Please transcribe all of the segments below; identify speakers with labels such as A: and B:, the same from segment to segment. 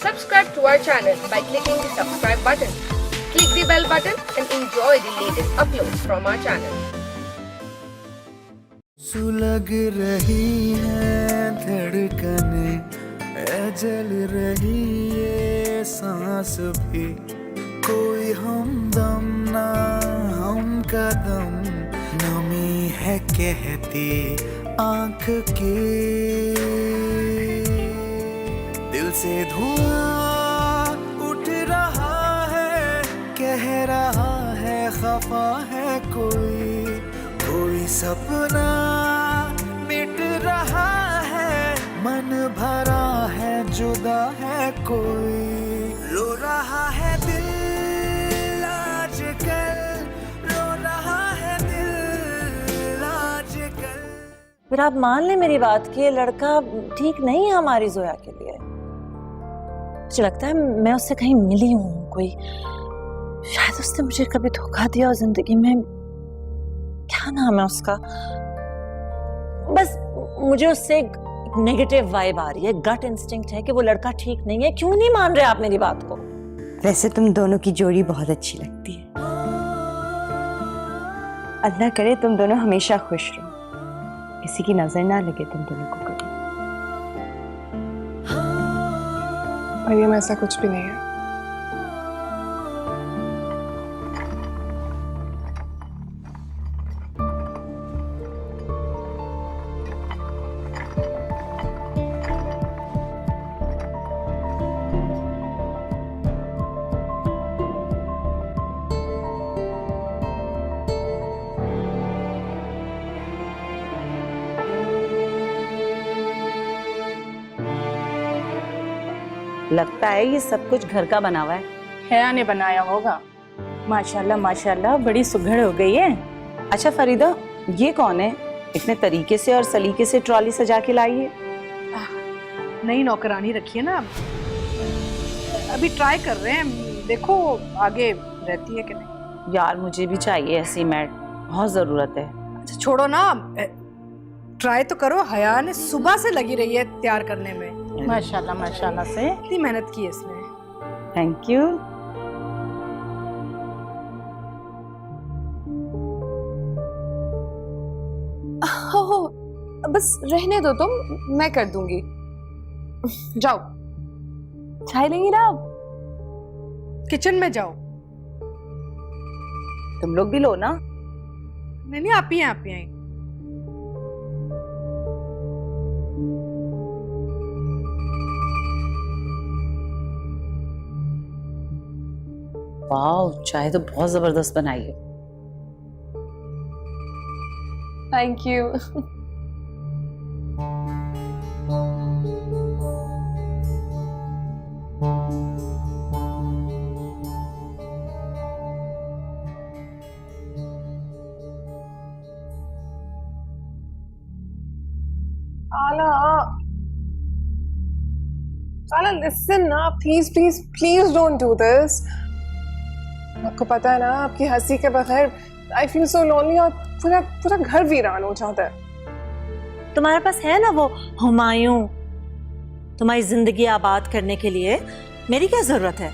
A: Subscribe to our channel by clicking the subscribe button. Click the bell button and enjoy the latest uploads from our channel.
B: सुलग रही है धड़कने, जल रही ये सांस भी, कोई हमदम ना हम कदम, नमी है कहती आँख की, दिल से धुआं उठ रहा है, कह रहा है खफा है कोई सपना मिट रहा है, मन भरा है जुदा है कोई, रो रहा है दिल आजकल, रो रहा है दिल आजकल।
C: फिर आप मान लें मेरी बात कि ये लड़का ठीक नहीं है हमारी जोया के लिए। मुझे लगता है मैं उससे कहीं मिली हूँ, कोई शायद उसने मुझे कभी धोखा दिया और जिंदगी में, क्या नाम है उसका, बस मुझे उससे एक नेगेटिव वाइब आ रही है, गट इंस्टिंक्ट है कि वो लड़का ठीक नहीं है। क्यों नहीं मान रहे आप मेरी बात को?
D: वैसे तुम दोनों की जोड़ी बहुत अच्छी लगती है। अल्लाह करे तुम दोनों हमेशा खुश रहो, किसी की नजर ना लगे तुम दोनों को कभी।
E: मरियम ऐसा कुछ भी नहीं है।
C: लगता है ये सब कुछ घर का बना हुआ है।
F: हया ने बनाया होगा। माशाल्लाह माशाल्लाह बड़ी सुघड़ हो गई है। अच्छा फरीदा, ये कौन है? इतने तरीके से और सलीके से ट्रॉली सजा के लाई है।
G: नई नौकरानी रखी है ना, अभी ट्राई कर रहे हैं, देखो आगे रहती है कि नहीं।
F: यार मुझे भी चाहिए ऐसी मैट, बहुत जरूरत है।
G: अच्छा छोड़ो ना, ट्राई तो करो। हया ने सुबह से लगी रही है तैयार करने में।
F: माशाल्लाह माशाल्लाह से
G: इतनी मेहनत की है इसने।
F: Thank you.
E: हो बस रहने दो तुम, मैं कर दूंगी। जाओ चाय लेंगी ना आप?
G: किचन में जाओ।
F: तुम लोग भी लो ना।
G: नहीं आप ही हैं, आप ही हैं।
F: वाह, चाय तो बहुत जबरदस्त बनाई है।
E: Thank you.
H: Ala, listen ना, please please please don't do this. आपको पता है ना, आपकी हंसी के बगैर I feel so lonely और पूरा घर वीरान हो जाता है।
C: तुम्हारे पास है ना वो हुमायूं, तुम्हारी जिंदगी आबाद करने के लिए। मेरी क्या जरूरत है?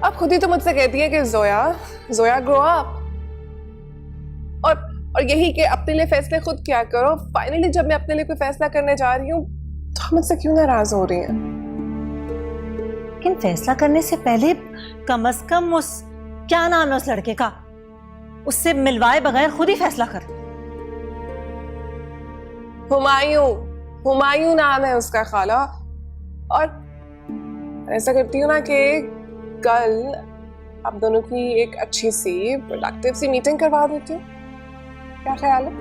H: आप खुद ही तो मुझसे कहती है कि जोया ग्रो अप, और यही कि अपने लिए फैसले खुद क्या करो। फाइनली जब मैं अपने लिए कोई फैसला करने जा रही हूँ तो आप मुझसे क्यों नाराज हो रही हैं?
C: लेकिन फैसला करने से पहले कम से कम उस, क्या नाम है उस लड़के का, उससे मिलवाए बगैर खुद ही फैसला कर।
H: हुमायूं नाम है उसका खाला। और ऐसा करती हूँ ना कि कल आप दोनों की एक अच्छी सी प्रोडक्टिव सी मीटिंग करवा देती हूँ। क्या ख्याल है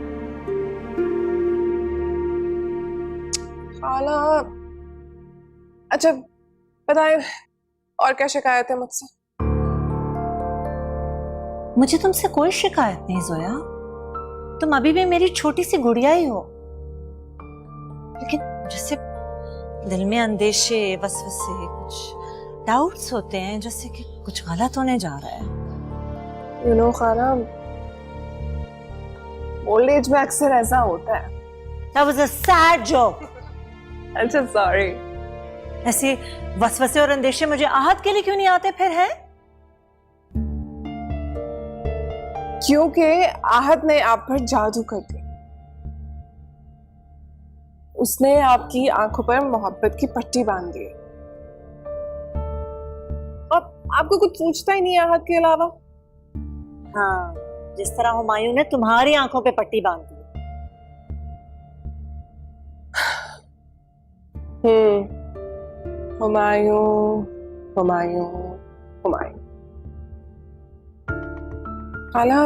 H: खाला? अच्छा बताएं, और क्या शिकायत है मुझसे?
C: मुझे तुमसे कोई शिकायत नहीं जोया, तुम अभी भी मेरी छोटी सी गुड़िया ही हो। लेकिन जैसे दिल में अंदेशे, वसवसे, कुछ डाउट्स होते हैं, जैसे कि कुछ गलत होने जा रहा है।
H: यू नो खाना, ओल्ड एज में अक्सर ऐसा होता है।
C: That was a sad joke.
H: अच्छा सॉरी।
C: ऐसे वसवसे और अंदेशे मुझे आहत के लिए क्यों नहीं आते फिर हैं?
H: क्योंकि आहत ने आप पर जादू कर दिया। उसने आपकी आंखों पर मोहब्बत की पट्टी बांध दी। अब आपको कुछ सोचता ही नहीं है आहत के अलावा।
C: हाँ, जिस तरह हुमायूं ने तुम्हारी आंखों पे पट्टी बांध दी।
H: हुमायूं हुमायूं हुमायूं। खाला,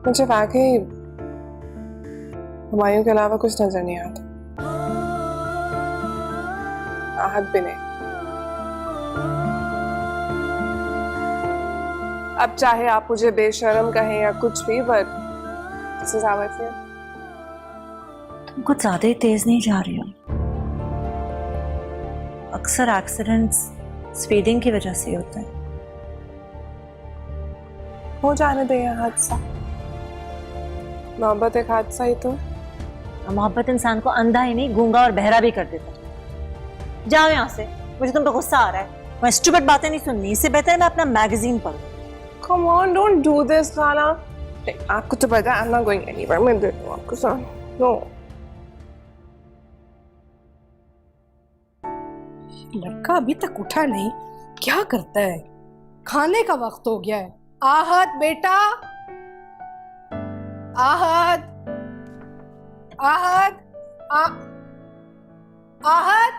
H: मुझे वाकई हुमायूं के अलावा कुछ नजर नहीं आता। आहत भी नहीं। अब चाहे आप मुझे बेशर्म कहें या कुछ भी, पर this is how I feel.
C: तुम कुछ ज्यादा ही तेज नहीं जा रही हो। अक्सर एक्सीडेंट्स स्पीडिंग की वजह से होते हैं।
H: हो जाने दे यह हादसा। मोहब्बत एक हादसा ही तो।
C: मोहब्बत इंसान को अंधा ही नहीं, गूंगा और बहरा भी कर देता है। जाओ यहाँ से, मुझे तुम पे गुस्सा आ रहा है। मैं स्टूपिड बातें नहीं सुननी, इससे बेहतर है मैं अपना magazine पढूं।
H: Come on, don't do this, खाला। आपको तो पता है I'm not going anywhere. मैं देती हूँ आपको साथ। No.
G: लड़का अभी तक उठा नहीं, क्या करता है? खाने का वक्त हो गया है। आहत बेटा, आहत, आहत, आहत,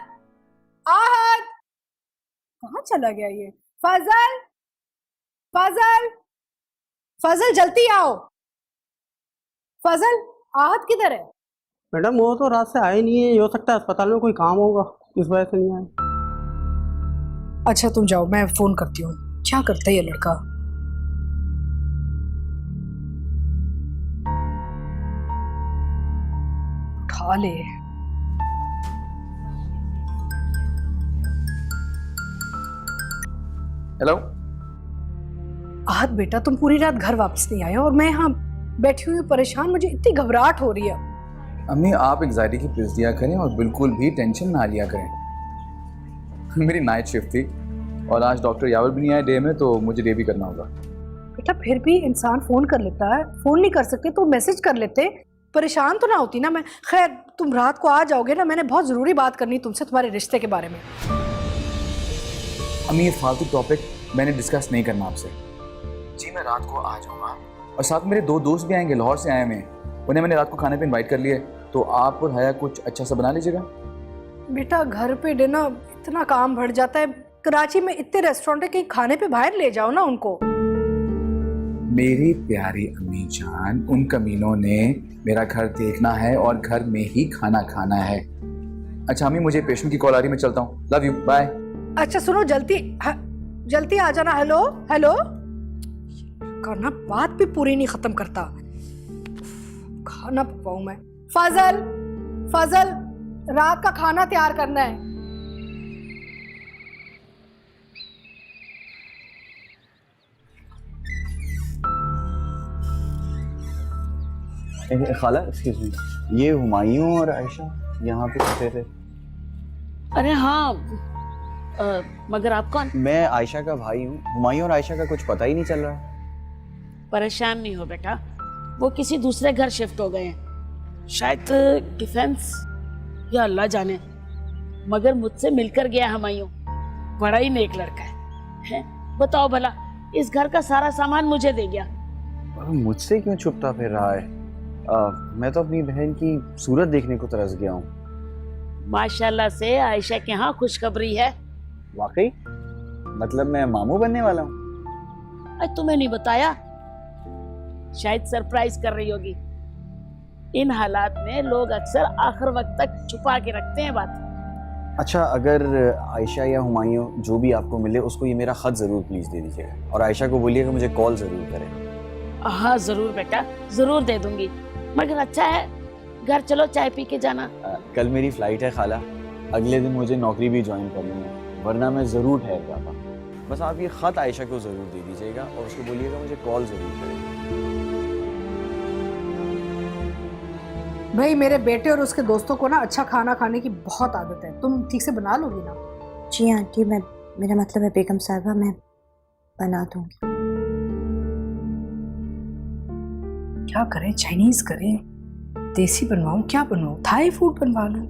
G: आहत, कहाँ चला गया ये? फजल, फजल, फजल जल्दी आओ। फजल, आहत किधर है?
I: मैडम वो तो रात से आए नहीं है, हो सकता है अस्पताल में कोई काम होगा, इस वजह से नहीं आए।
G: अच्छा तुम जाओ, मैं फोन करती हूँ। क्या करता है ये लड़का? उठा ले।
J: हेलो
G: आहत बेटा, तुम पूरी रात घर वापस नहीं आए और मैं यहाँ बैठी हुई परेशान, मुझे इतनी घबराहट हो रही है।
J: अम्मी, आप एंग्जाइटी की पिल्स दिया करें और बिल्कुल भी टेंशन ना लिया करें। मेरी नाइट शिफ्ट थी और आज डॉक्टर यावल भी नहीं आए डे में, तो मुझे डे भी करना होगा।
G: बेटा फिर भी इंसान फोन कर लेता है, फोन नहीं कर सकते तो मैसेज कर लेते, परेशान तो ना होती ना मैं। खैर तुम रात को आ जाओगे ना, मैंने बहुत ज़रूरी बात करनी तुमसे, तुम्हारे रिश्ते के बारे में।
J: अम्मी, ये फालतू टॉपिक मैंने डिस्कस नहीं करना आपसे। जी मैं रात को आ जाऊँगा और साथ मेरे 2 दोस्त भी आएंगे, लाहौर से आए हुए हैं। उन्हें मैंने रात को खाने पे इनवाइट कर लिया, तो आप और हया कुछ अच्छा सा बना लीजिएगा।
G: बेटा घर पे डिनर इतना काम बढ़ जाता है, कराची में इतने रेस्टोरेंट है, कहीं खाने पे बाहर ले जाओ ना उनको।
J: मेरी प्यारी अम्मी जान, उन कमीनों ने मेरा घर देखना है और घर में ही खाना खाना है। अच्छा अम्मी, मुझे पेशेंट की कॉल आ रही है, मैं चलता हूँ। Love you, bye.
G: अच्छा सुनो, जल्दी आ जाना। हेलो हेलो करना, बात भी पूरी नहीं खत्म करता। खाना पकाऊं मैं? फजल, फजल, रात का खाना तैयार करना है।
K: खाला एक्सक्यूज मी, ये हुमायूं और आयशा यहाँ पे खड़े थे।
F: अरे हाँ, मगर आप कौन?
K: मैं आयशा का भाई हूँ। हुमायूं और आयशा का कुछ पता ही नहीं चल रहा।
F: परेशान नहीं हो बेटा, वो किसी दूसरे घर शिफ्ट हो गए हैं, शायद डिफेंस या अल्लाह जाने। मगर मुझसे मिलकर गया हुमायूं, बड़ा ही नेक लड़का है। बताओ भला, इस घर का सारा सामान मुझे दे गया।
K: मुझसे क्यों छुपता फिर रहा है? मैं तो अपनी बहन की सूरत देखने को तरस गया हूँ।
F: माशाल्लाह से आयशा के यहाँ खुशखबरी है।
K: वाकई? मतलब मैं मामू बनने वाला हूँ?
F: आज तुम्हें नहीं बताया, शायद सरप्राइज कर रही होगी। इन हालात में लोग अक्सर आखिर वक्त तक छुपा के रखते हैं बात।
K: अच्छा, अगर आयशा या हुमायूं जो भी आपको मिले, उसको ये मेरा खत जरूर प्लीज दे दीजिएगा और आयशा को बोलिएगा मुझे कॉल जरूर करें।
F: हाँ जरूर बेटा, जरूर दे दूंगी। मगर अच्छा है, घर चलो चाय पी के जाना।
K: कल मेरी फ्लाइट है खाला, अगले दिन मुझे नौकरी भी ज्वाइन करनी है, वरना मैं जरूर ठहर जाता। बस आप ये खत आयशा को जरूर दे दीजिएगा और उसको बोलिएगा मुझे कॉल जरूर करें।
G: भाई मेरे बेटे और उसके दोस्तों को ना अच्छा खाना खाने की बहुत आदत है, तुम ठीक से बना लोगी ना?
D: जी आंटी, मेरा मतलब है बेगम साहिबा, मैं बना दूंगी।
G: क्या करें, चाइनीज करें, देसी बनवाऊं, क्या बनवाऊं, थाई फूड बनवा लूं?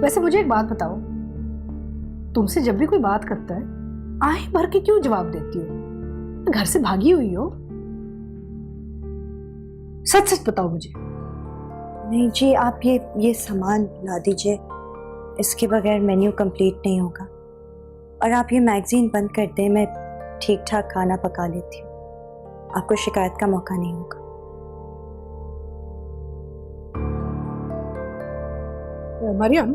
G: वैसे मुझे एक बात बताओ, तुमसे जब भी कोई बात करता है आहे भर के क्यों जवाब देती हो? घर से भागी हुई हो? सच सच बताओ मुझे।
D: नहीं जी, आप ये सामान ला दीजिए, इसके बगैर मेन्यू कंप्लीट नहीं होगा। और आप ये मैगजीन बंद कर दें, मैं ठीक ठाक खाना पका लेती हूँ, आपको शिकायत का मौका नहीं होगा।
G: मरियम,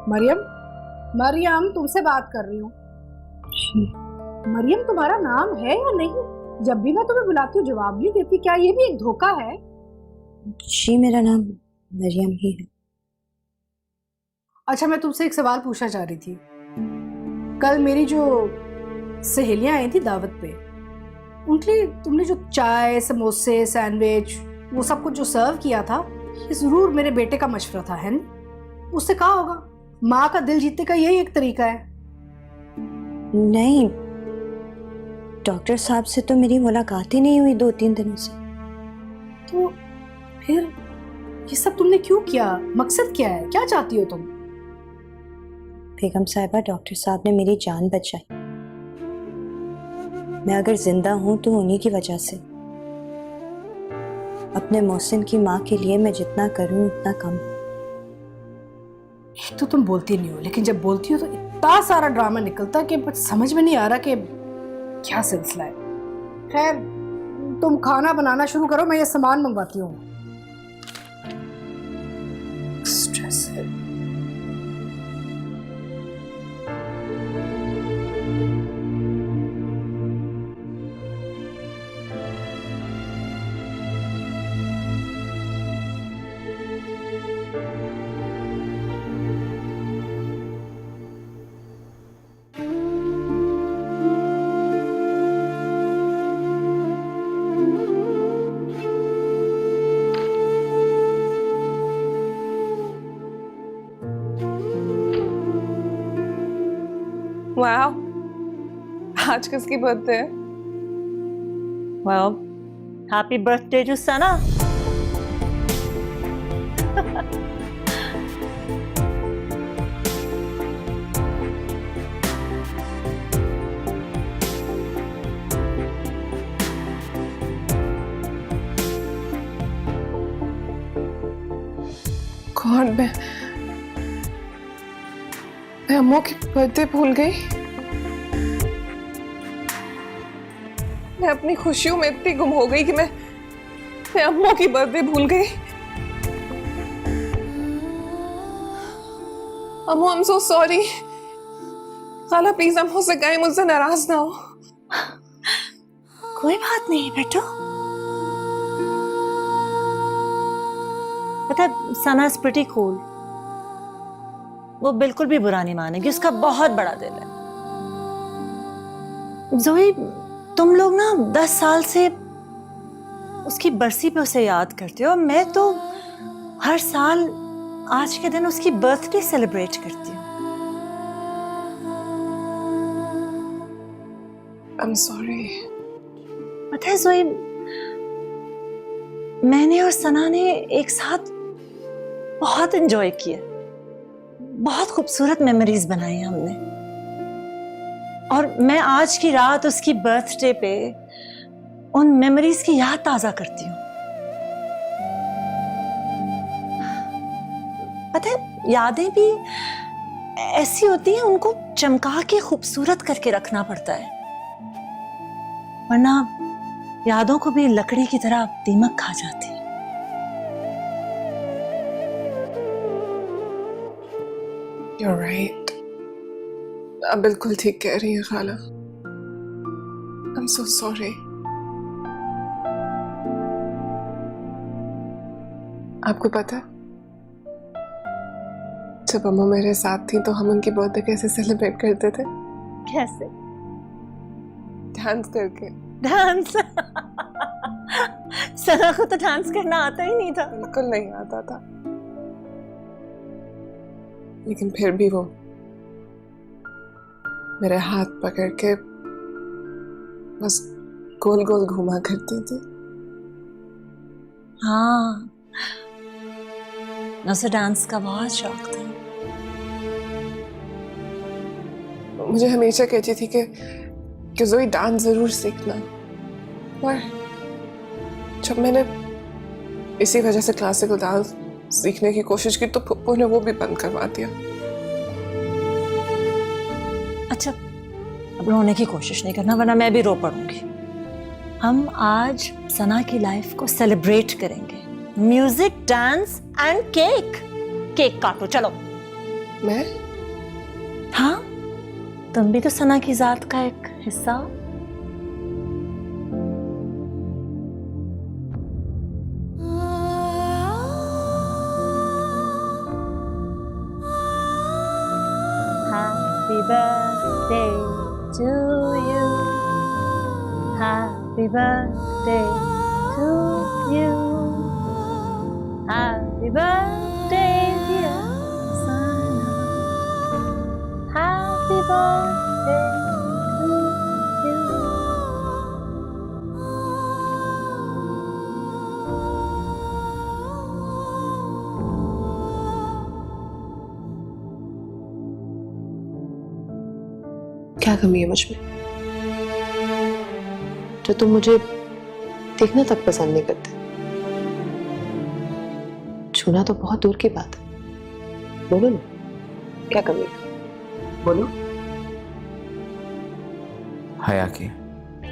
G: मरियम, मरियम, तुमसे बात कर रही हूँ। मरियम तुम्हारा नाम है या नहीं? जब भी मैं तुम्हें बुलाती हूँ जवाब नहीं देती, क्या ये भी एक धोखा है?
D: जी मेरा नाम मरियम ही है।
G: अच्छा, मैं तुमसे एक सवाल पूछना चाह रही थी। कल मेरी जो सहेलियां आई थी दावत पे, उनके लिए तुमने जो चाय, समोसे, सैंडविच, वो सब कुछ जो सर्व किया था, ये जरूर मेरे बेटे का मशवरा था, है ना? उससे कहा होगा, माँ का दिल जीतने का यही एक तरीका है।
D: नहीं, डॉक्टर साहब से तो मेरी मुलाकात ही नहीं हुई 2-3 दिनों से।
G: तो फिर ये सब तुमने क्यों किया? मकसद क्या है? क्या चाहती हो तुम?
D: बेगम साहिबा, डॉक्टर साहब ने मेरी जान बचाई। मैं अगर जिंदा हूं तो उन्हीं की वजह से। अपने मोहसिन की माँ के लिए मैं जितना करूं उतना कम।
G: तो तुम बोलती नहीं हो, लेकिन जब बोलती हो तो इतना सारा ड्रामा निकलता कि समझ में नहीं आ रहा कि क्या सिलसिला है। खैर, तुम खाना बनाना शुरू करो, मैं ये सामान मंगवाती हूँ। स्ट्रेस है।
H: वाह, आज किसकी बर्थडे है?
C: Well, happy birthday to Sana.
H: God, मैं अम्मू की बर्थडे भूल गई। मैं अपनी खुशियों में इतनी गुम हो गई कि मैं अम्मू की बर्थडे भूल गई। अम्मू, आई एम सो सॉरी। खाला प्लीज अम्मू से कहीं मुझसे नाराज ना हो।
C: कोई बात नहीं बेटो। पता है, सना इज प्रीटी कूल। वो बिल्कुल भी बुरा नहीं मानेगी, उसका बहुत बड़ा दिल है। जोई, तुम लोग ना 10 साल से उसकी बरसी पे उसे याद करते हो। मैं तो हर साल आज के दिन उसकी बर्थडे सेलिब्रेट करती हूँ।
H: I am sorry.
C: पता है जोई, मैंने और सना ने एक साथ बहुत एंजॉय किया, बहुत खूबसूरत मेमोरीज बनाई हमने। और मैं आज की रात उसकी बर्थडे पे उन मेमोरीज की याद ताजा करती हूँ। पता है, यादें भी ऐसी होती हैं, उनको चमका के खूबसूरत करके रखना पड़ता है, वरना यादों को भी लकड़ी की तरह दीमक खा जाती है।
H: You're right. आप बिल्कुल ठीक कह रही हैं खाला। I'm so sorry. आपको पता है, जब अम्मू मेरे साथ थी तो हम उनकी बर्थडे कैसे सेलिब्रेट करते थे?
C: कैसे?
H: डांस करके।
C: डांस? सना को तो डांस करना आता ही नहीं था।
H: बिल्कुल नहीं आता था, लेकिन फिर भी वो मेरे हाथ पकड़ के बस गोल गोल घुमा करती थी।
C: हाँ, उसे डांस का बहुत शौक था।
H: मुझे हमेशा कहती थी कि ज़ोई डांस जरूर सीखना, और जब मैंने इसी वजह से क्लासिकल डांस सीखने की कोशिश की तो पप्पू ने वो भी बंद करवा दिया।
C: अच्छा, अब रोने की कोशिश नहीं करना वरना मैं भी रो पड़ूंगी। हम आज सना की लाइफ को सेलिब्रेट करेंगे। Music, dance and cake. Cake काटो चलो।
H: मैं?
C: हाँ, तुम भी तो सना की जात का एक हिस्सा हो। Happy birthday to you. Happy birthday to you. Happy birthday, dear Sana. Happy birthday to you.
H: क्या कमी है मुझ में जो तुम मुझे देखना तक पसंद नहीं करते? छूना तो बहुत दूर की बात है। बोलो ना, क्या कमी है? बोलो।
J: हया की।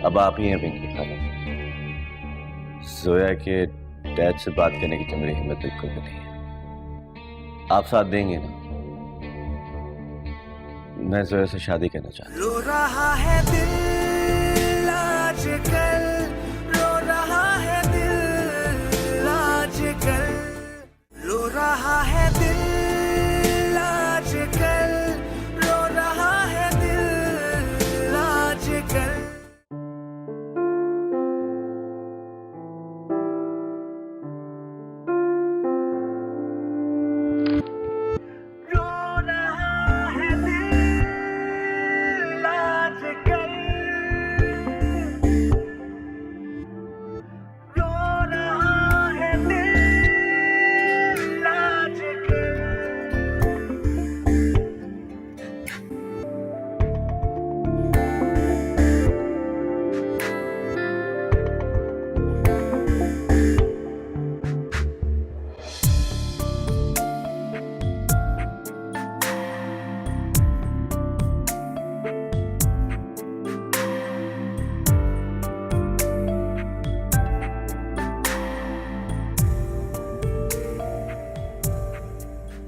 K: अब आप ही हैं पिंकी खाला। जोया के डैड से बात करने की तो मेरी हिम्मत बिल्कुल भी नहीं है। आप साथ देंगे ना? मैं जोया से शादी करना चाहता हूँ।
B: रो रहा है दिल आजकल, रो रहा है दिल आजकल, रो रहा है दिल आजकल, रो रहा है दिल आजकल।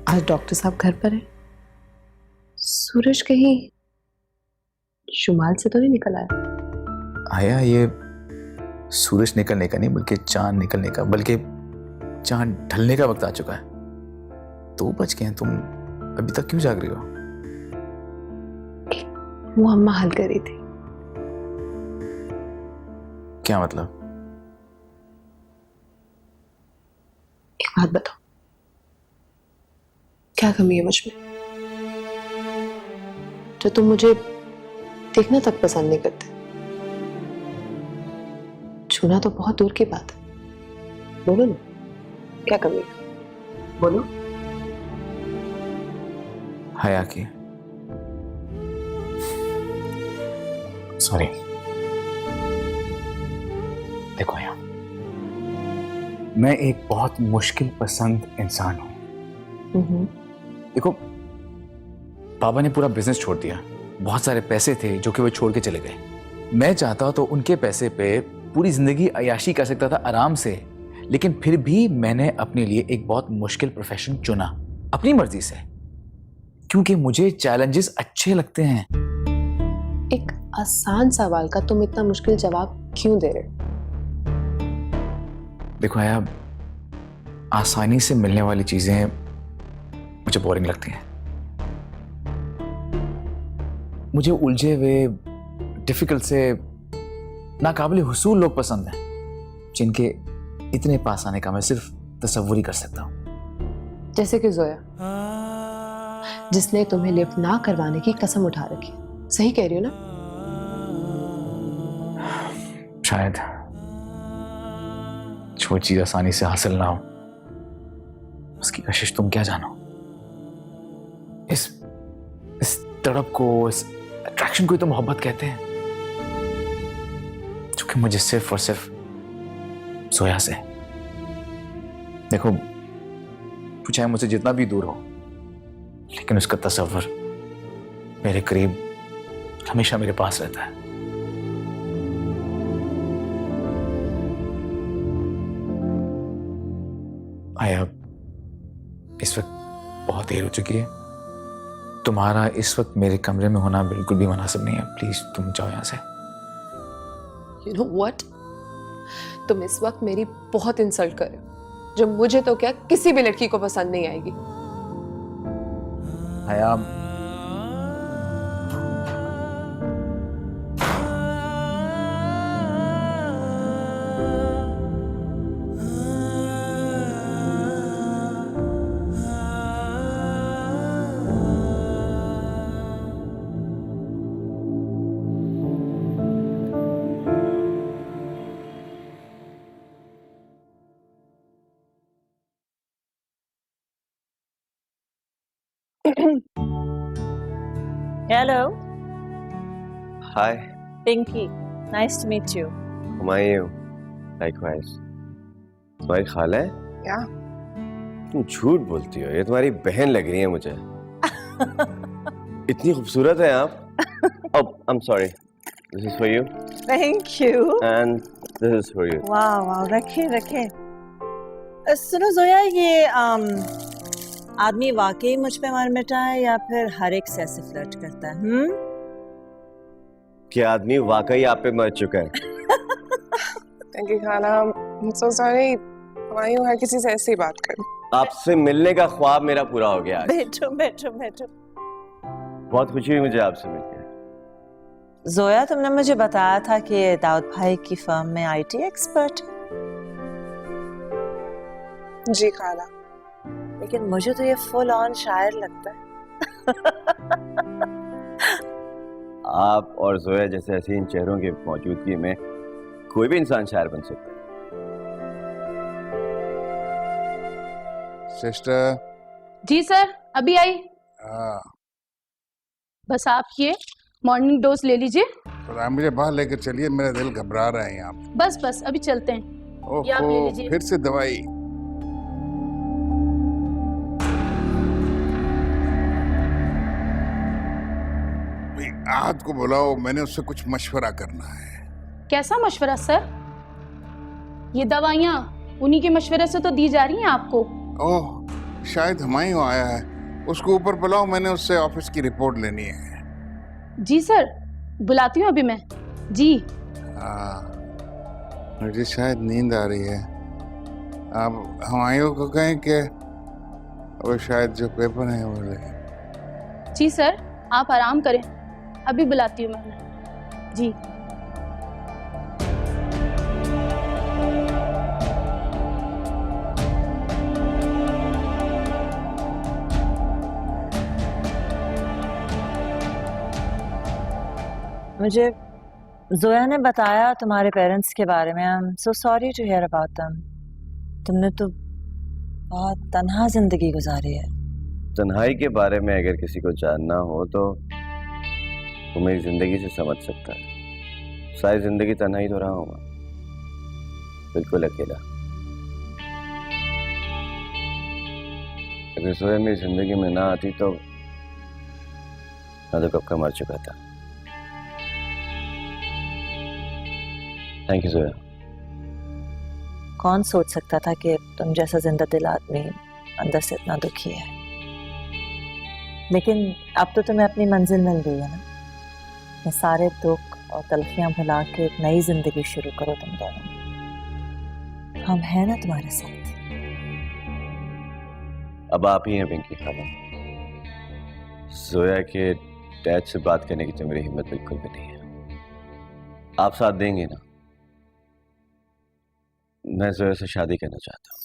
H: आज डॉक्टर साहब घर पर हैं। सूरज कहीं शुमाल से तो नहीं निकल आया?
J: आया, ये सूरज निकलने का नहीं बल्कि चांद निकलने का, बल्कि चांद ढलने का वक्त आ चुका है। 2 बज गए हैं, तुम अभी तक क्यों जाग रही हो?
H: वो अम्मा हल कर रही थी।
J: क्या मतलब?
H: एक बात बताओ, क्या कमी है मुझ में जो तुम मुझे देखना तक पसंद नहीं करते? छूना तो बहुत दूर की बात है। बोलो ना, क्या कमी है? बोलो।
J: हया की। सॉरी। देखो हया, मैं एक बहुत मुश्किल पसंद इंसान हूं। देखो, पापा ने पूरा बिजनेस छोड़ दिया। बहुत सारे पैसे थे जो कि वो छोड़ के चले गए। मैं चाहता तो उनके पैसे पे पूरी जिंदगी अय्याशी कर सकता था आराम से, लेकिन फिर भी मैंने अपने लिए एक बहुत मुश्किल प्रोफेशन चुना अपनी मर्जी से, क्योंकि मुझे चैलेंजेस अच्छे लगते हैं।
H: एक आसान सवाल का तुम इतना मुश्किल जवाब क्यों दे रहे हो?
J: देखो आया, आसानी से मिलने वाली चीजें मुझे बोरिंग लगती हैं। मुझे उलझे हुए, डिफिकल्ट से नाकाबिल हुसूल लोग पसंद हैं, जिनके इतने पास आने का मैं सिर्फ तसव्वुर ही कर सकता हूँ।
E: जैसे कि जोया, जिसने तुम्हें लिफ्ट ना करवाने की कसम उठा रखी। सही कह रही हो ना?
J: शायद जो चीज आसानी से हासिल ना हो उसकी कशिश तुम क्या जानो। इस तड़प को, इस अट्रैक्शन को ही तो मोहब्बत कहते हैं, जो कि मुझे सिर्फ और सिर्फ जोया से। देखो, चाहे मुझसे जितना भी दूर हो, लेकिन उसका तस्वर मेरे करीब हमेशा मेरे पास रहता है। आया, इस वक्त बहुत देर हो चुकी है। तुम्हारा इस वक्त मेरे कमरे में होना बिल्कुल भी मुनासिब नहीं है। प्लीज तुम जाओ यहां से।
E: You know what? तुम इस वक्त मेरी बहुत इंसल्ट कर रहे हो, जो मुझे तो क्या किसी भी लड़की को पसंद नहीं आएगी।
J: आया,
C: Hello,
L: Hi,
C: Pinky. Nice to meet you.
L: Humayun. Likewise. तुम्हारी खाला है?
H: Yeah.
L: तुम झूठ बोलती हो, ये तुम्हारी बहन लग रही है मुझे। इतनी खूबसूरत है आप। Oh, I'm sorry. This is for you
C: Thank you.
L: and this is for you.
C: वाह वाह, रखे रखे। सुनो जोया, ये आदमी वाकई मुझ पे मार मिटा है या फिर हर एक से ऐसे फ्लर्ट करता है?
L: कि आदमी वाकई आप पे मर चुका है।
H: थैंक यू खाला, I'm so sorry। हुमायूं हर किसी से ऐसी बात कर।
L: आपसे मिलने का ख्वाब मेरा पूरा हो गया आज।
C: बैठो बैठो बैठो।
L: बहुत खुशी हुई मुझे आपसे मिलकर।
C: जोया, तुमने मुझे बताया था कि दाऊद भाई की फर्म में आईटी एक्सपर्ट है।
H: जी खाला।
C: लेकिन मुझे तो ये फुल ऑन शायर लगता है।
L: आप और जोया जैसे हसीन चेहरों की मौजूदगी में कोई भी इंसान शायर बन सकता है।
M: सिस्टर।
F: जी सर, अभी आई। बस आप ये मॉर्निंग डोज ले लीजिए।
M: तो आप मुझे बाहर लेकर चलिए, मेरा दिल घबरा रहा है यहाँ पे।
F: बस बस अभी चलते हैं। ये आप ले लीजिए।
M: फिर से दवाई। आहत को बुलाओ, मैंने उससे कुछ मशवरा करना है।
F: कैसा मशवरा सर? ये दवाइयाँ उन्हीं के मशवरे से तो दी जा रही हैं आपको।
M: ओह, शायद हुमायूं आया है, उसको ऊपर बुलाओ, मैंने उससे ऑफिस की रिपोर्ट लेनी है।
F: जी सर, बुलाती हूँ अभी मैं। जी
M: मुझे शायद नींद आ रही है। आप हुमायूं को कहें कि वो शायद जो पेपर है वो ले।
F: जी सर, आप आराम करें, अभी बुलाती हूँ मैं। जी
C: मुझे जोया ने बताया तुम्हारे पेरेंट्स के बारे में। I am so sorry to hear about them. तुमने तो बहुत तन्हा जिंदगी गुजारी है।
L: तन्हाई के बारे में अगर किसी को जानना हो तो वो मेरी जिंदगी से समझ सकता है। सारी जिंदगी तन्हा ही तो रहा हूँ मैं, बिल्कुल अकेला। अगर सोया मेरी जिंदगी में ना आती तो मैं तो कब का मर चुका था। थैंक यू सोया।
C: कौन सोच सकता था कि तुम जैसा जिंदा दिल आदमी अंदर से इतना दुखी है। लेकिन अब तो तुम्हें अपनी मंजिल मिल गई है ना। ये सारे दुख और तलखियां भुला के एक नई जिंदगी शुरू करो तुम दोनों। हम हैं ना तुम्हारे साथ।
L: अब आप ही हैं पिंकी खाला। जोया के डैड से बात करने की तो मेरी हिम्मत बिल्कुल भी नहीं है। आप साथ देंगे ना? मैं जोया से शादी करना चाहता हूँ।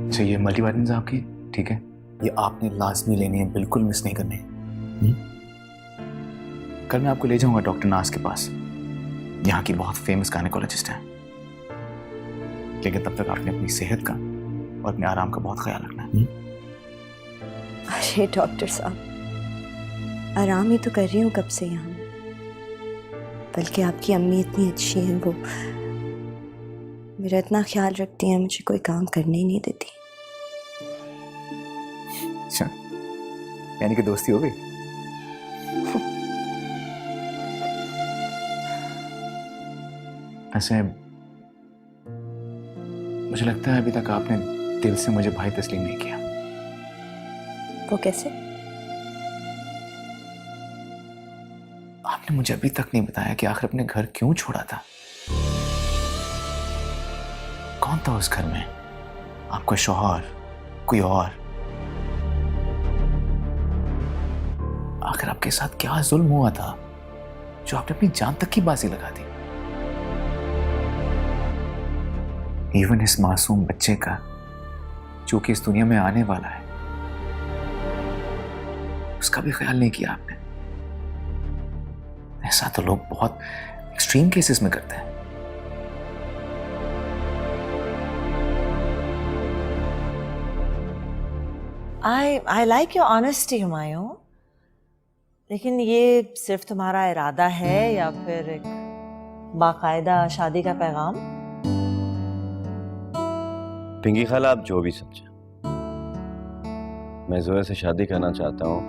J: अच्छा, ये मल्टीविटामिन साहब की, ठीक है, ये आपने लाजमी लेनी है, बिल्कुल मिस नहीं करनी है। कल मैं आपको ले जाऊंगा डॉक्टर नाज के पास, यहाँ की बहुत फेमस गायनेकोलॉजिस्ट है। लेकिन तब तक आपने अपनी सेहत का और अपने आराम का बहुत ख्याल रखना है।
D: अरे डॉक्टर साहब, आराम ही तो कर रही हूँ कब से यहाँ। बल्कि आपकी अम्मी इतनी अच्छी हैं, वो मेरा इतना ख्याल रखती हैं, मुझे कोई काम करने ही नहीं देती।
J: अच्छा, यानी कि दोस्ती हो गई। ऐसे मुझे लगता है अभी तक आपने दिल से मुझे भाई तस्लीम नहीं किया।
D: वो कैसे?
J: आपने मुझे अभी तक नहीं बताया कि आखिर अपने घर क्यों छोड़ा था। कौन था उस घर में? आपका शौहर, कोई और? आखिर आपके साथ क्या जुल्म हुआ था जो आपने अपनी जान तक की बाजी लगा दी? इवन इस मासूम बच्चे का जो कि इस दुनिया में आने वाला है, उसका भी ख्याल नहीं किया आपने। ऐसा तो लोग बहुत एक्सट्रीम केसेस में करते हैं।
C: I like your honesty, Humayun. लेकिन ये सिर्फ तुम्हारा इरादा है या फिर एक बाकायदा शादी का पैगाम?
L: पिंकी खाला, आप जो भी समझे, मैं जोया से शादी करना चाहता हूँ।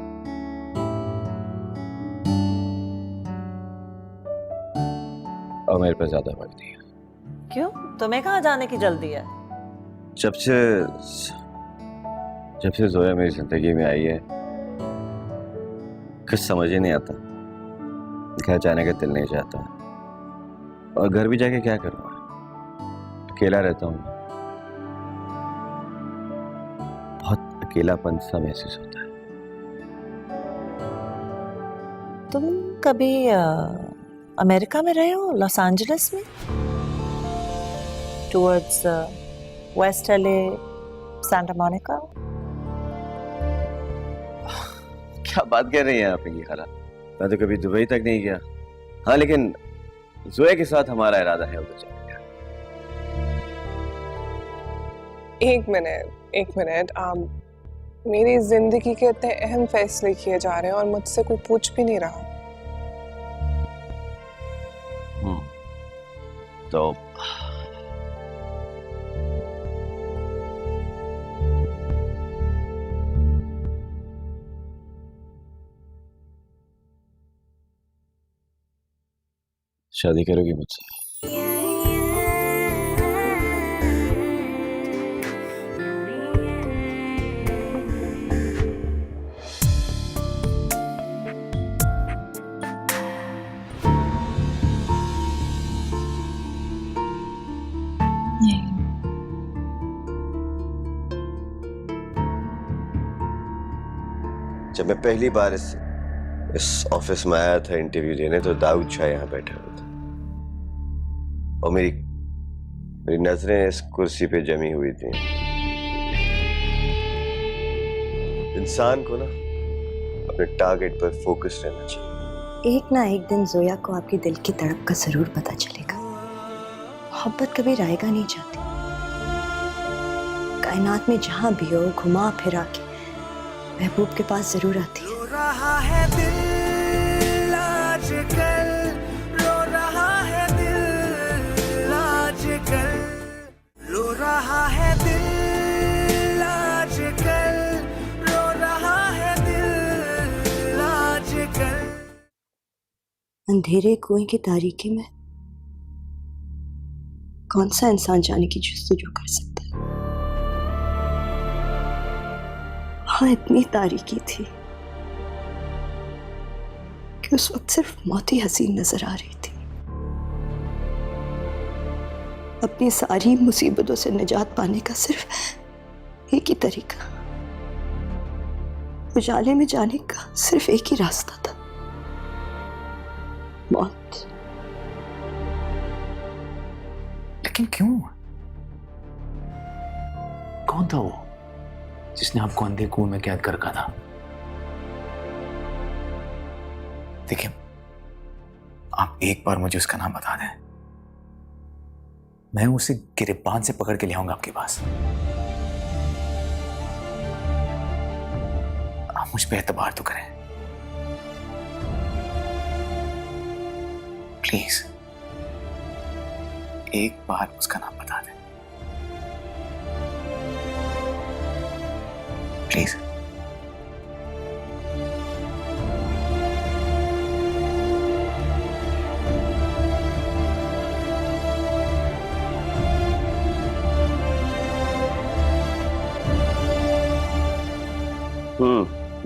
L: और मेरे पे ज्यादा वक्त नहीं है।
C: क्यों? तुम्हें कहाँ जाने की जल्दी है?
L: जब से जोया मेरी जिंदगी में आई है, कुछ समझ ही नहीं आता। घर जाने का दिल नहीं चाहता, और घर भी जाके क्या करूँगा? अकेला रहता हूँ, बहुत अकेलापन सा महसूस होता है।
C: तुम कभी अमेरिका में रहे हो? लॉस एंजलिस में? Towards waste LA, Santa Monica?
L: क्या बात कर रही हैं आप पिंकी खाला? मैं तो कभी दुबई तक नहीं गया। हाँ, लेकिन जोया के साथ हमारा इरादा है उधर जाने का।
H: एक मिनट, आप मेरी जिंदगी के इतने अहम फैसले किए जा रहे हैं और मुझसे कोई पूछ भी नहीं रहा।
L: तो शादी करोगी मुझसे? जब मैं पहली बार इस ऑफिस में आया था इंटरव्यू देने, तो दाऊद शाह यहाँ बैठा हुआ था और मेरी नजरें इस कुर्सी पे जमी हुई थी। इंसान को ना अपने टारगेट पर फोकस रहना चाहिए।
D: एक ना एक दिन जोया को आपके दिल की तड़प का जरूर पता चलेगा। मोहब्बत कभी रायगा नहीं जाती। कायनात में जहां भी हो, घुमा फिरा के महबूब के पास जरूर आती है।
B: रो रहा है दिल आजकल, रो रहा है दिल आजकल, रो रहा है दिल आजकल, रो रहा है दिल आजकल।
D: अंधेरे कुएं की तारीकी में कौन सा इंसान जाने की जस्तजू कर सकता है? हाँ, इतनी तारीकी थी, कि उस वक्त सिर्फ मौत ही हसीन नजर आ रही थी। अपनी सारी मुसीबतों से निजात पाने का सिर्फ एक ही तरीका, उजाले में जाने का सिर्फ एक ही रास्ता था, मौत।
J: लेकिन क्यों? कौन था वो जिसने आपको अंधे कुएं में कैद कर रखा था? देखिए, आप एक बार मुझे उसका नाम बता दें, मैं उसे गिरबान से पकड़ के ले आऊंगा आपके पास। आप मुझ पे एतबार तो करें प्लीज। एक बार उसका नाम बता दें प्लीज।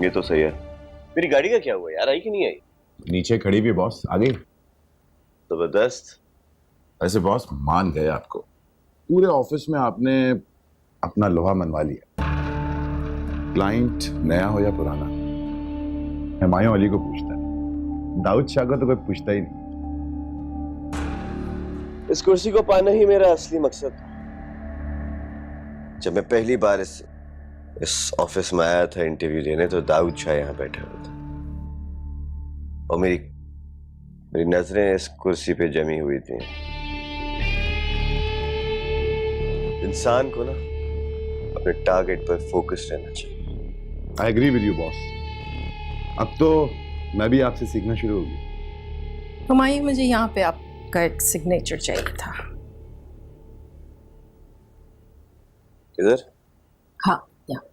L: ये तो सही है। मेरी गाड़ी का क्या हुआ यार, आई कि नहीं आई?
N: नीचे खड़ी भी बॉस, आ गई।
L: जबरदस्त।
N: ऐसे बॉस मान गए आपको, पूरे ऑफिस में आपने अपना लोहा मनवा लिया। क्लाइंट नया हो या पुराना, हुमायूं अली को पूछता है, दाऊद शाह को तो कोई पूछता ही नहीं।
L: इस कुर्सी को पाना ही मेरा असली मकसद था। जब मैं पहली बार इस ऑफिस में आया था इंटरव्यू देने, तो दाऊद शाह यहाँ बैठा हुआ था और मेरी नजरें इस कुर्सी पे जमी हुई थी। इंसान को ना अपने टारगेट पर फोकस रहना चाहिए।
N: I agree with you boss. अब तो मैं भी आपसे सीखना शुरू हो गया।
O: हुमायूं, मुझे यहाँ पे आपका एक सिग्नेचर चाहिए था।
L: किधर?
O: हाँ, यहाँ।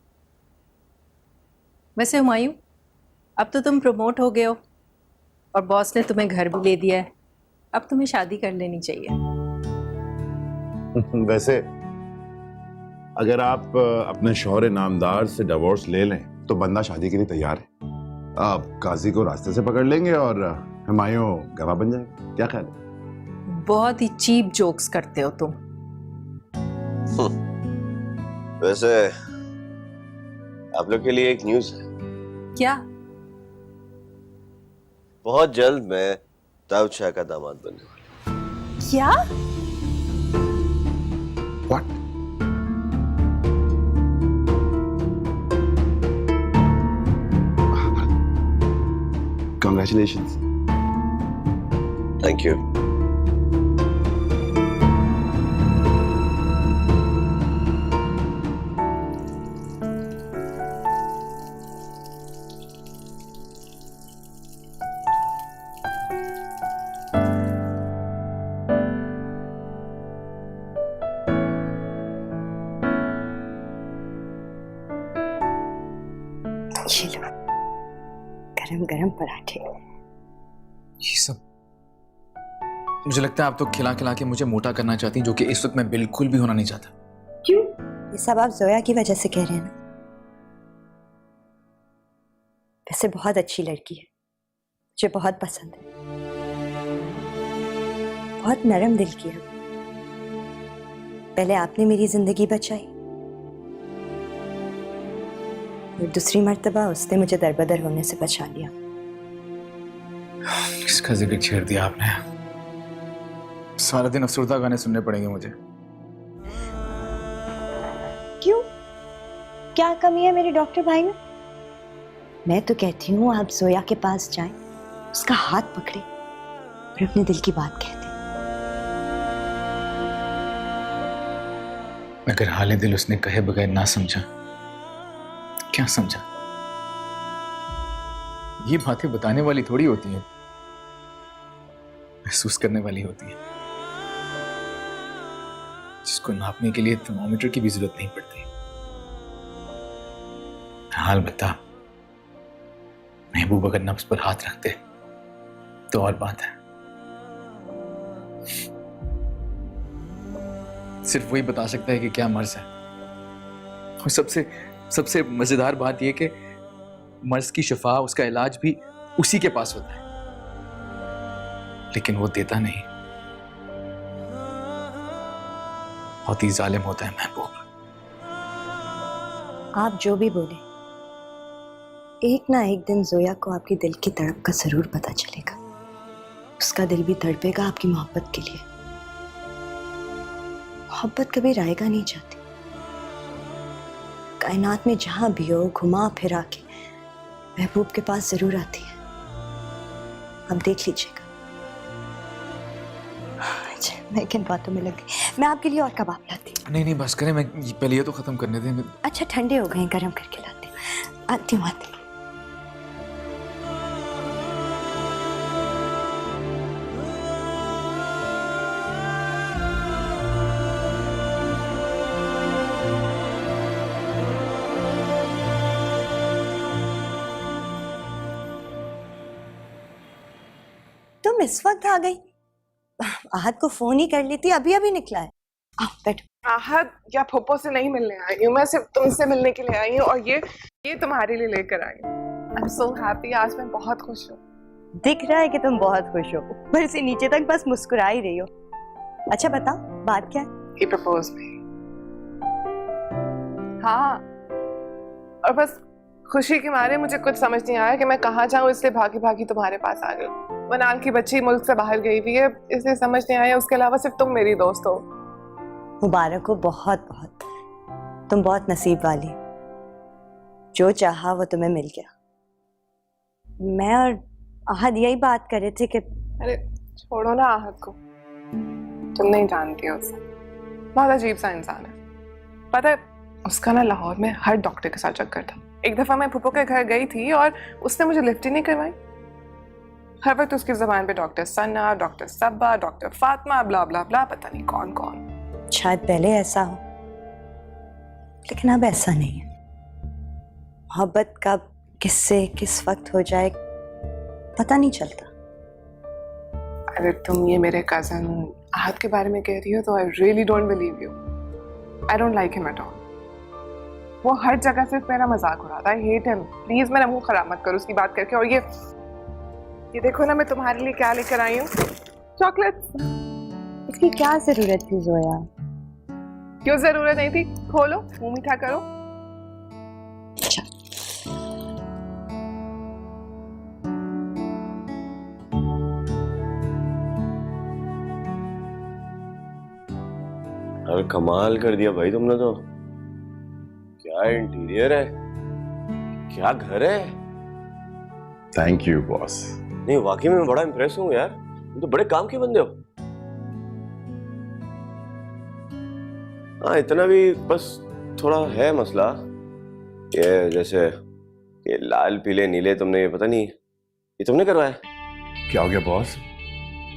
O: वैसे हुमायूं, अब तो तुम प्रमोट हो गए हो और बॉस ने तुम्हें घर भी ले दिया है, अब तुम्हें शादी कर लेनी चाहिए।
N: वैसे अगर आप अपने शौहर नामदार से डिवोर्स ले लें तो बंदा शादी के लिए तैयार है। आप काजी को रास्ते से पकड़ लेंगे और हुमायूं गवाह बन जाएगा। क्या ख्याल है?
O: बहुत ही चीप जोक्स करते हो तुम।
L: वैसे आप लोग के लिए एक न्यूज़ है।
O: क्या?
L: बहुत जल्द मैं दाऊद शाह का दामाद बनने वाला हूं।
O: क्या?
N: What? Congratulations.
L: Thank you.
D: ये लो, गरम गरम पराठे।
J: ये सब मुझे लगता है आप तो खिला खिला के मुझे मोटा करना चाहती हैं, जो कि इस वक्त मैं बिल्कुल भी होना नहीं चाहता।
D: क्यों? ये सब आप जोया की वजह से कह रहे हैं ना? वैसे बहुत अच्छी लड़की है, मुझे बहुत पसंद है, बहुत नरम दिल की है। पहले आपने मेरी जिंदगी बचाई और दूसरी मर्तबा उसने मुझे दरबदर होने से बचा लिया।
J: इसका जिक्र छेड़ दिया आपने। सारा दिन अफसरदा गाने सुनने पड़ेंगे मुझे।
D: क्यों? क्या कमी है मेरे डॉक्टर भाई में? मैं तो कहती हूँ आप जोया के पास जाएं, उसका हाथ पकड़े और अपने दिल की बात कह दें।
J: अगर हाले दिल उसने कहे बगैर ना समझा, क्या समझा? ये बातें बताने वाली थोड़ी होती हैं, महसूस करने वाली होती है, जिसको नापने के लिए थर्मोमीटर की भी जरूरत नहीं पड़ती। हाल बता, महबूब अगर नफ्स पर हाथ रखते तो और बात है। सिर्फ वही बता सकता है कि क्या मर्ज है। और सबसे मजेदार बात यह कि मर्ज की शिफा, उसका इलाज भी उसी के पास होता है। लेकिन वो देता नहीं। बहुत ही जालिम होता है महबूब।
D: आप जो भी बोले, एक ना एक दिन जोया को आपकी दिल की तड़प का जरूर पता चलेगा। उसका दिल भी तड़पेगा आपकी मोहब्बत के लिए। मोहब्बत कभी रायगा नहीं जाती। कायनात में जहां भी हो, घुमा फिरा के महबूब के पास जरूर आती है। आप देख लीजिएगा। अच्छा, मैं किन बातों में लग गई। मैं आपके लिए और कबाब लाती हूँ।
J: नहीं बस करें, मैं पहले ये तो खत्म करने दें।
D: अच्छा, ठंडे हो गए, गर्म करके लाती हूँ। आती हूँ। तुम इस वक्त आ गई? आहद को फोन ही कर लेती, अभी अभी निकला है। आओ बैठो।
H: आहद या फूफो से नहीं मिलने आई हूँ, मैं सिर्फ तुमसे मिलने के लिए आई हूँ, और ये तुम्हारे लिए लेकर आई हूँ। आई एम सो हैप्पी, आज मैं बहुत खुश हूँ।
D: दिख रहा है कि तुम बहुत खुश हो, ऊपर से नीचे तक बस मुस्कुरा ही रही हो। अच्छा बताओ, बात क्या है?
H: ही प्रपोज मी। हाँ, और बस खुशी के मारे मुझे कुछ समझ नहीं आया कि मैं कहाँ जाऊँ, इसलिए भागी भागी तुम्हारे पास आ गई। मनाल की बच्ची मुल्क से बाहर गई हुई है, इसलिए समझ नहीं आया। उसके अलावा सिर्फ तुम मेरी दोस्त हो।
D: मुबारक हो, बहुत बहुत। तुम बहुत नसीब वाली। जो चाहा वो तुम्हें मिल गया। मैं और आहद यही बात कर रहे थे कि
H: अरे छोड़ो ना आहद को, तुम नहीं जानती हो उसे। बहुत अजीब सा इंसान है। पता है, उसका ना लाहौर में हर डॉक्टर के साथ चक्कर था। एक दफा मैं फूफो के घर गई थी और उसने मुझे लिफ्ट ही नहीं करवाई। हर वक्त उसकी ज़बान पे डॉक्टर सन्ना, डॉक्टर सब्बा, डॉक्टर फातिमा, ब्ला ब्ला ब्ला, पता नहीं कौन कौन।
D: शायद पहले ऐसा हो, लेकिन अब ऐसा नहीं है। मोहब्बत कब, किससे, किस वक्त हो जाए पता नहीं चलता।
H: अगर तुम ये मेरे कजन आहद के बारे में कह रही हो तो I really don't believe you. I don't like him at all. वो हर जगह सिर्फ मेरा मजाक उड़ाता है। Hate him. प्लीज मेरा मुंह खराब मत करो उसकी बात करके। और ये देखो ना, मैं तुम्हारे लिए क्या लेकर आई हूँ, चॉकलेट।
D: इसकी क्या जरूरत थी जोया?
H: क्यों जरूरत नहीं थी? खोलो, मुंह मीठा करो।
L: अरे कमाल कर दिया भाई तुमने तो। क्या इंटीरियर है, क्या घर है।
N: Thank you boss.
L: नहीं वाकई में मैं बड़ा इंप्रेस हूँ यार, तुम तो बड़े काम के बंदे हो। हाँ इतना भी बस थोड़ा है मसला, ये जैसे ये लाल पीले नीले तुमने, ये पता नहीं ये तुमने करवाया?
N: क्या हो गया बॉस?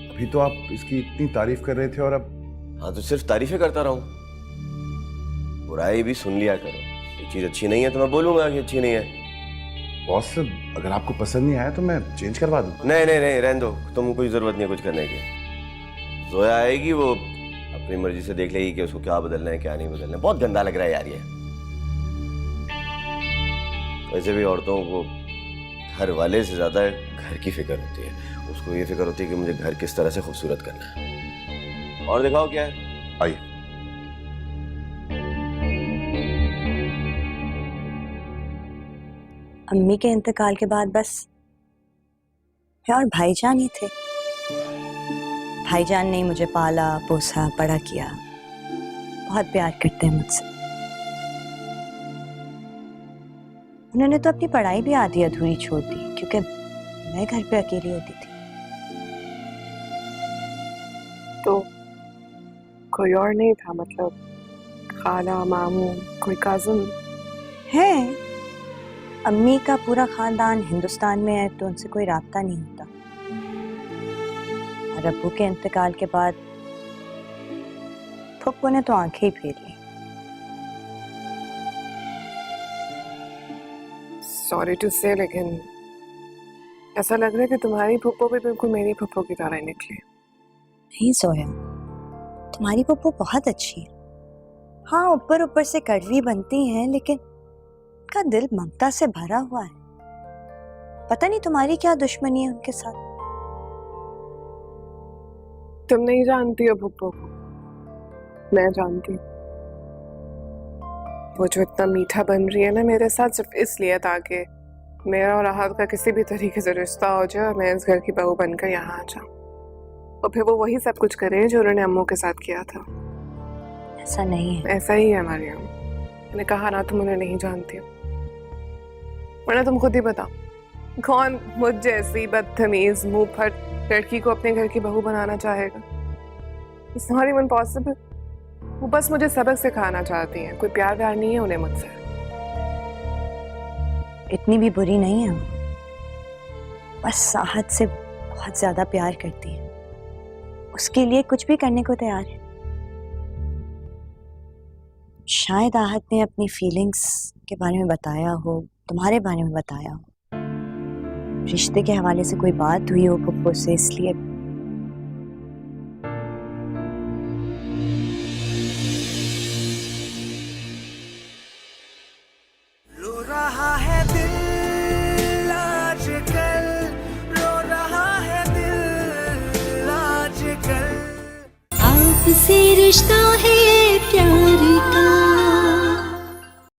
N: अभी तो आप इसकी इतनी तारीफ कर रहे थे और अब।
L: हाँ तो सिर्फ तारीफें करता रहूं? बुराई भी सुन लिया करो। ये चीज अच्छी नहीं है तो मैं बोलूंगा कि अच्छी नहीं है।
N: बॉस अगर आपको पसंद नहीं आया तो मैं चेंज करवा दूं।
L: नहीं नहीं नहीं रहने दो, तुम कोई जरूरत नहीं है कुछ करने की। जोया आएगी, वो अपनी मर्जी से देख लेगी कि उसको क्या बदलना है क्या नहीं बदलना है। बहुत गंदा लग रहा है यार ये। वैसे भी औरतों को घर वाले से ज्यादा घर की फिक्र होती है। उसको ये फिक्र होती है कि मुझे घर किस तरह से खूबसूरत करना है। और दिखाओ क्या है।
N: आइए।
D: अम्मी के इंतकाल के बाद बस मैं और भाईजान ही थे। भाईजान ने मुझे पाला पोसा बड़ा किया, बहुत प्यार करते हैं मुझसे। उन्होंने तो अपनी पढ़ाई भी आधी अधूरी छोड़ दी क्योंकि मैं घर पे अकेली होती थी।
H: तो कोई और नहीं था? मतलब खाला मामू कोई कजन?
D: है, अम्मी का पूरा खानदान हिंदुस्तान में है तो उनसे कोई राब्ता नहीं होता। और अब्बू के इंतकाल के बाद फुप्पो ने तो आंखें ही फेर ली।
H: सॉरी टू से, लेकिन ऐसा लग रहा है कि तुम्हारी फुप्पो भी बिल्कुल मेरी फुप्पो की तरह ही निकली।
D: नहीं जोया, तुम्हारी पप्पू बहुत अच्छी है। हाँ ऊपर ऊपर से कड़वी बनती हैं, लेकिन उनका दिल ममता से भरा हुआ है। पता नहीं तुम्हारी क्या दुश्मनी है उनके साथ।
H: तुम नहीं जानती हो पुप्पो को, मैं जानती हूँ। वो जो इतना मीठा बन रही है ना मेरे साथ, सिर्फ इसलिए ताकि मेरा और राहत का किसी भी तरीके से रिश्ता हो जाए और मैं इस घर की बहू बनकर यहाँ आ जाऊँ, और फिर वो वही सब कुछ करे जो उन्होंने अम्मू के साथ किया था।
D: ऐसा नहीं है।
H: ऐसा ही है मरियम, मैंने कहा ना तुम उन्हें नहीं जानती हो। वरना तुम खुद ही बताओ, कौन मुझ जैसी बदतमीज मुंह फट लड़की को अपने घर की बहू बनाना चाहेगा? It's not even possible. वो बस मुझे सबक सिखाना चाहती हैं, कोई प्यार व्यार नहीं है उन्हें मुझसे।
D: इतनी भी बुरी नहीं है वो, बस आहत से बहुत ज्यादा प्यार करती है, उसके लिए कुछ भी करने को तैयार है। शायद आहत ने अपनी फीलिंग्स के बारे में बताया हो, तुम्हारे बारे में बताया हो, रिश्ते के हवाले से कोई बात हुई हो पुप्पो से, इसलिए।
B: रो रहा है दिल आजकल, रो रहा है दिल आजकल।
P: आपसे रिश्ता है